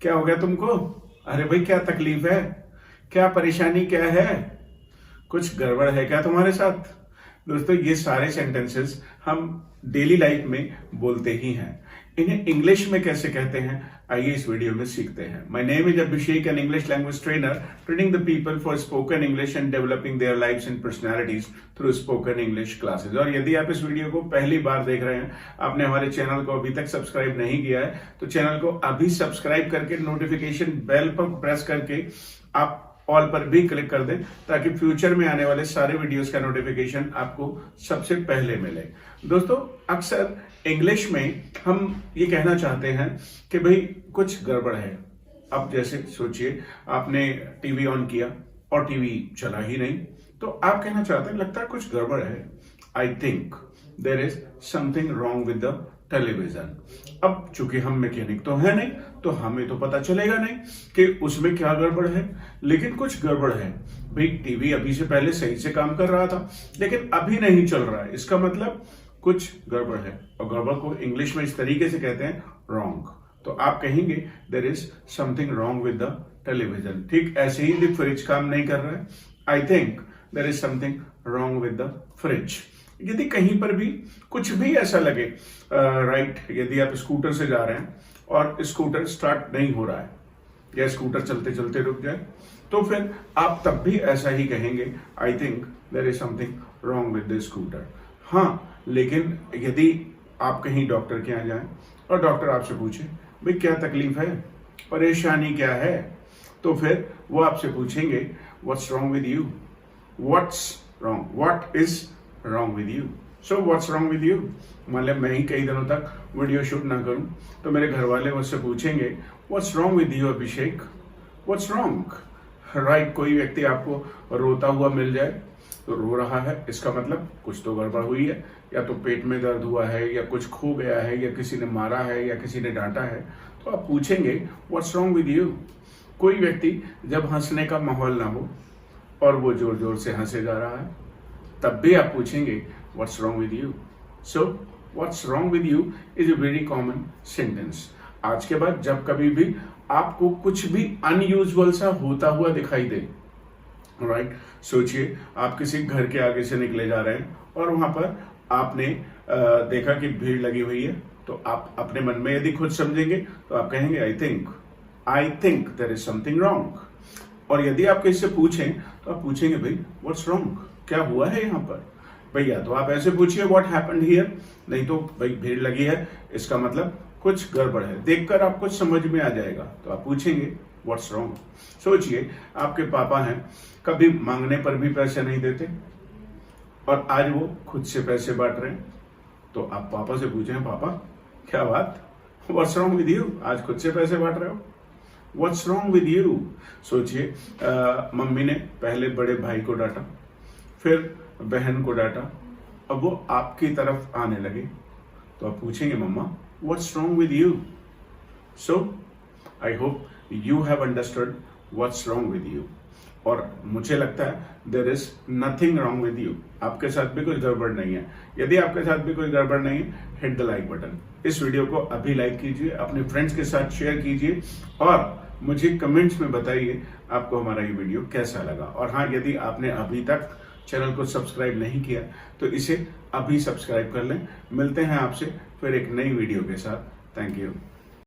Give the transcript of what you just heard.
क्या हो गया तुमको? अरे भाई क्या तकलीफ है? क्या परेशानी क्या है? कुछ गड़बड़ है क्या तुम्हारे साथ? दोस्तों ये सारे सेंटेंसेस हम डेली लाइफ में बोलते ही हैं। इन्हें इंग्लिश में कैसे कहते हैं आइए इस वीडियो में सीखते हैं। My name is Abhishek, an English language trainer, training the people for spoken English and developing their lives and personalities through spoken English classes. और यदि आप इस वीडियो को पहली बार देख रहे हैं, आपने हमारे चैनल को अभी तक सब्सक्राइब नहीं किया है, तो चैनल को अभी सब्सक्राइब करके नोटिफिकेशन बेल पर प्रेस करके आप ऑल पर भी क्लिक कर दें ताकि फ्यूचर में आने वाले सारे वीडियोस का नोटिफिकेशन आपको सबसे पहले मिले। दोस्तों अक्सर इंग्लिश में हम ये कहना चाहते हैं कि भाई कुछ गड़बड़ है। अब जैसे सोचिए आपने टीवी ऑन किया और टीवी चला ही नहीं, तो आप कहना चाहते हैं लगता है कुछ गड़बड़ है। I think there is something wrong with the television. अब चूंकि हम मैकेनिक तो है नहीं, तो हमें तो पता चलेगा नहीं कि उसमें क्या गड़बड़ है, लेकिन कुछ गड़बड़ है। भाई टीवी अभी से पहले सही से काम कर रहा था लेकिन अभी नहीं चल रहा है, इसका मतलब कुछ गड़बड़ है। और गड़बड़ को इंग्लिश में इस तरीके से कहते हैं रॉन्ग। तो आप कहेंगे there is something wrong with the television. ठीक ऐसे ही द फ्रिज काम नहीं कर रहा है। I think there is something wrong with the fridge. यदि कहीं पर भी कुछ भी ऐसा लगे, राइट, यदि आप स्कूटर से जा रहे हैं और स्कूटर स्टार्ट नहीं हो रहा है या स्कूटर चलते चलते रुक जाए, तो फिर आप तब भी ऐसा ही कहेंगे I think there is something wrong with the scooter. हाँ, लेकिन यदि आप कहीं डॉक्टर के यहाँ जाएं और डॉक्टर आपसे पूछे भाई क्या तकलीफ है, परेशानी क्या है, तो फिर वो आपसे पूछेंगे what's wrong with you, what's wrong, what is wrong with you. So what's wrong with you? मान लिया मैं ही कई दिनों तक वीडियो शूट ना करूं तो मेरे घर वाले मुझसे पूछेंगे what's wrong with you Abhishek, what's wrong? Right, कोई व्यक्ति आपको रोता हुआ मिल जाए तो रो रहा है, इसका मतलब कुछ तो गड़बड़ हुई है, या तो पेट में दर्द हुआ है, या कुछ खो गया है, या किसी ने मारा है, या किसी ने डांटा है, तो आप पूछेंगे what's wrong with you? कोई व्यक्ति जब हंसने का माहौल ना हो और वो जोर जोर से हंसे जा रहा है, तब भी आप पूछेंगे what's wrong with you. So what's wrong with you is a very common sentence. आज के बाद जब कभी भी आपको कुछ भी अनयूजुअल सा होता हुआ दिखाई दे, राइट, सोचिए आप किसी घर के आगे से निकले जा रहे हैं और वहां पर आपने देखा कि भीड़ लगी हुई है, तो आप अपने मन में यदि खुद समझेंगे तो आप कहेंगे I think there is something wrong. और यदि आप किसी से पूछें तो आप पूछेंगे भाई व्हाट्स रॉन्ग, क्या हुआ है यहाँ पर भैया, तो आप ऐसे पूछिए व्हाट हैपेंड हियर, नहीं तो भाई भीड़ लगी है, इसका मतलब कुछ गड़बड़ है, देखकर आपको समझ में आ जाएगा, तो आप पूछेंगे व्हाट्स रॉन्ग। सोचिए आपके पापा हैं, कभी मांगने पर भी पैसे नहीं देते और आज वो खुद से पैसे बांट रहे हैं, तो आप पापा से पूछें पापा क्या बात, व्हाट्स रॉन्ग विद यू, आज खुद से पैसे बांट रहे हो, व्हाट्स रॉन्ग विद यू। सोचिए मम्मी ने पहले बड़े भाई को डांटा, फिर बहन को डांटा, अब वो आपकी तरफ आने लगे, तो आप पूछेंगे मम्मा what's wrong with you. So I hope you have understood what's wrong with you. और मुझे लगता है there is nothing wrong with you, आपके साथ भी कुछ गड़बड़ नहीं है। यदि आपके साथ भी कोई गड़बड़ नहीं है, हिट द लाइक बटन। इस वीडियो को अभी लाइक कीजिए, अपने फ्रेंड्स के साथ शेयर कीजिए और मुझे कमेंट्स में बताइए आपको हमारा ये वीडियो कैसा लगा। और हाँ, यदि आपने अभी तक चैनल को सब्सक्राइब नहीं किया तो इसे अभी सब्सक्राइब कर लें। मिलते हैं आपसे फिर एक नई वीडियो के साथ। Thank you.